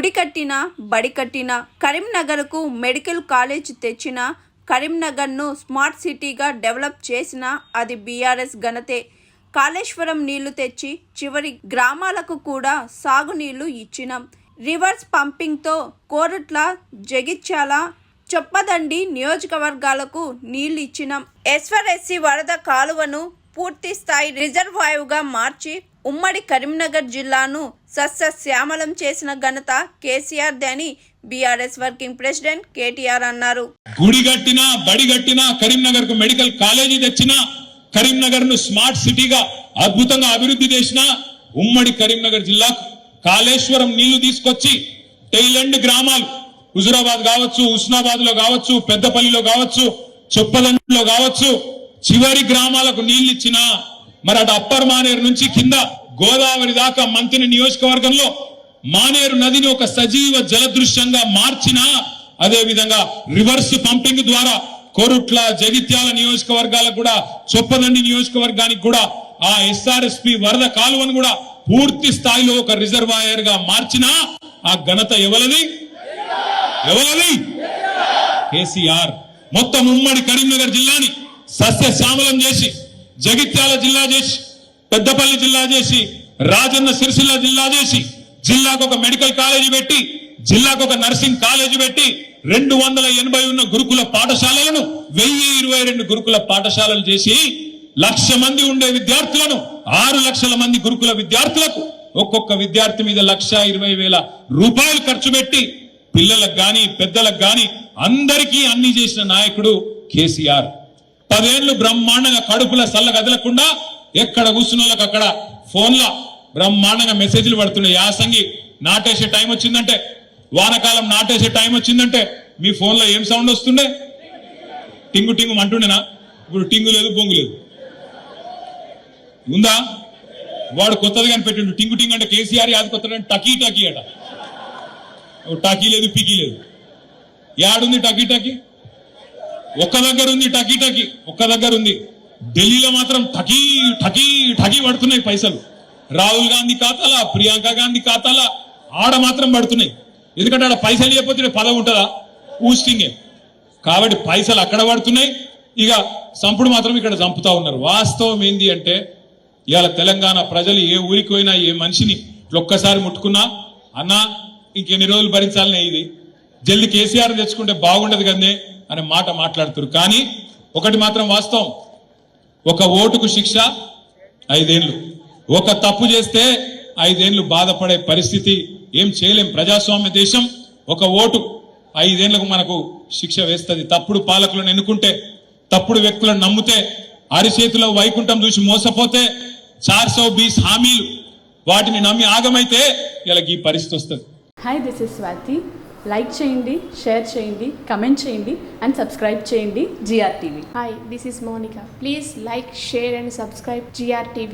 గుడి కట్టిన బడి కట్టిన కరీంనగర్కు మెడికల్ కాలేజ్ తెచ్చిన కరీంనగర్ను స్మార్ట్ సిటీగా డెవలప్ చేసిన అది బీఆర్ఎస్ ఘనతే. కాళేశ్వరం నీళ్లు తెచ్చి చివరి గ్రామాలకు కూడా సాగునీళ్లు ఇచ్చినాం. రివర్స్ పంపింగ్తో కోరుట్ల, జగిత్యాల, చొప్పదండి నియోజకవర్గాలకు నీళ్లు ఇచ్చినాం. ఎస్ఆర్ఎస్సీ వరద కాలువను పూర్తి స్థాయి రిజర్వాయర్గా మార్చి ఉమ్మడి కరీంనగర్ జిల్లాను సస్యశ్యామలం చేసిన ఘనత కేసీఆర్ అని బీఆర్ఎస్ వర్కింగ్ ప్రెసిడెంట్ కేటీఆర్ అన్నారు. గుడి కట్టినా బడి కట్టినా కరీంనగర్ కు మెడికల్ కాలేజీ తెచ్చినా కరీంనగర్ ను స్మార్ట్ సిటీగా అద్భుతంగా అభివృద్ధి చేసిన ఉమ్మడి కరీంనగర్ జిల్లాకు కాళేశ్వరం నీళ్లు తీసుకొచ్చి టైలెండ్ గ్రామాలు హుజురాబాద్ కావచ్చు, ఉస్నాబాద్ లో కావచ్చు, పెద్దపల్లిలో కావచ్చు, చొప్పదండిలో కావచ్చు, చివరి గ్రామాలకు నీళ్లు ఇచ్చిన మరి అటు అప్పర్ మానేరు నుంచి కింద గోదావరి దాకా మంత్రి నియోజకవర్గంలో మానేరు నదిని ఒక సజీవ జలదృశ్యంగా మార్చిన, అదే విధంగా రివర్స్ పంపింగ్ ద్వారా కోరుట్ల, జగిత్యాల నియోజకవర్గాలకు కూడా, చొప్పదండి నియోజకవర్గానికి కూడా ఆ ఎస్ఆర్ఎస్పి వరద కాలువను కూడా పూర్తి స్థాయిలో ఒక రిజర్వాయర్ గా మార్చిన ఆ ఘనత ఎవరిది? కేసీఆర్. మొత్తం ఉమ్మడి కరీంనగర్ జిల్లాని సస్యశ్యామలం చేసి, జగిత్యాల జిల్లా చేసి, పెద్దపల్లి జిల్లా చేసి, రాజన్న సిరిసిల్ల జిల్లా చేసి, జిల్లాకు ఒక మెడికల్ కాలేజీ పెట్టి, జిల్లాకు ఒక నర్సింగ్ కాలేజీ పెట్టి 280 ఉన్న గురుకుల పాఠశాలలను 1022 గురుకుల పాఠశాలలు చేసి 1,00,000 మంది ఉండే విద్యార్థులను 6 లక్షల మంది గురుకుల విద్యార్థులకు ఒక్కొక్క విద్యార్థి మీద 1,20,000 రూపాయలు ఖర్చు పెట్టి పిల్లలకు గాని పెద్దలకు గాని అందరికీ అన్ని చేసిన నాయకుడు కేసీఆర్. 10 ఏళ్లు బ్రహ్మాండంగా కడుపుల సల్ల కదలకుండా ఎక్కడ కూర్చున్నోళ్ళకి అక్కడ ఫోన్ల బ్రహ్మాండంగా మెసేజ్లు పడుతున్నాయి. యాసంగి నాటేసే టైం వచ్చిందంటే, వానకాలం నాటేసే టైం వచ్చిందంటే మీ ఫోన్లో ఏం సౌండ్ వస్తుండే? టింగు టింగు అంటుండేనా? ఇప్పుడు టింగు లేదు, బొంగు లేదు. ఉందా? వాడు కొత్తది కనిపెట్టిండు. టింగు టింగు అంటే కేసీఆర్ యాది కొత్త టకీ టకీ అట. టకీ లేదు, పికీ లేదు. యాడుంది టకీ టకీ? ఒక్క దగ్గర ఉంది టకీ టకీ, ఒక్క దగ్గర ఉంది. ఢిల్లీలో మాత్రం టకీ టకీ టకీ పడుతున్నాయి పైసలు. రాహుల్ గాంధీ ఖాతాలా, ప్రియాంక గాంధీ ఖాతాలా ఆడ మాత్రం పడుతున్నాయి. ఎందుకంటే ఆడ పైసలు ఇవ్వకపోతే పదవి ఉంటుందా? ఊస్టింగే. కాబట్టి పైసలు అక్కడ పడుతున్నాయి, ఇక సంపుడు మాత్రం ఇక్కడ చంపుతా ఉన్నారు. వాస్తవం ఏంది అంటే, ఇవాళ తెలంగాణ ప్రజలు ఏ ఊరికి పోయినా ఏ మనిషిని ఒక్కసారి ముట్టుకున్నా అన్నా ఇంకెన్ని రోజులు భరించాలనే, ఇది జల్ది కేసీఆర్ తెచ్చుకుంటే బాగుండదు కదనే అనే మాట మాట్లాడుతారు. కానీ ఒకటి మాత్రం వాస్తవం, ఒక ఓటుకు శిక్ష 5 ఏళ్లు, ఒక తప్పు చేస్తే 5 ఏళ్లు బాధపడే పరిస్థితి. ఏం చేయలేం. ప్రజాస్వామ్య దేశం. ఒక ఓటు 5 ఏళ్లకు మనకు శిక్ష వేస్తుంది. తప్పుడు పాలకులను ఎన్నుకుంటే, తప్పుడు వ్యక్తులను నమ్మితే, అరిచేతిలో వైకుంఠం చూసి మోసపోతే, 420 హామీలు వాటిని నమ్మి ఆగమైతే ఇలా ఈ పరిస్థితి వస్తుంది. Hi, this is Swathi. Like చేయండి, షేర్ చేయండి, కమెంట్ చేయండి అండ్ సబ్స్క్రైబ్ చేయండి GR TV. Hi, this is Monica. Please like, share and subscribe GR TV.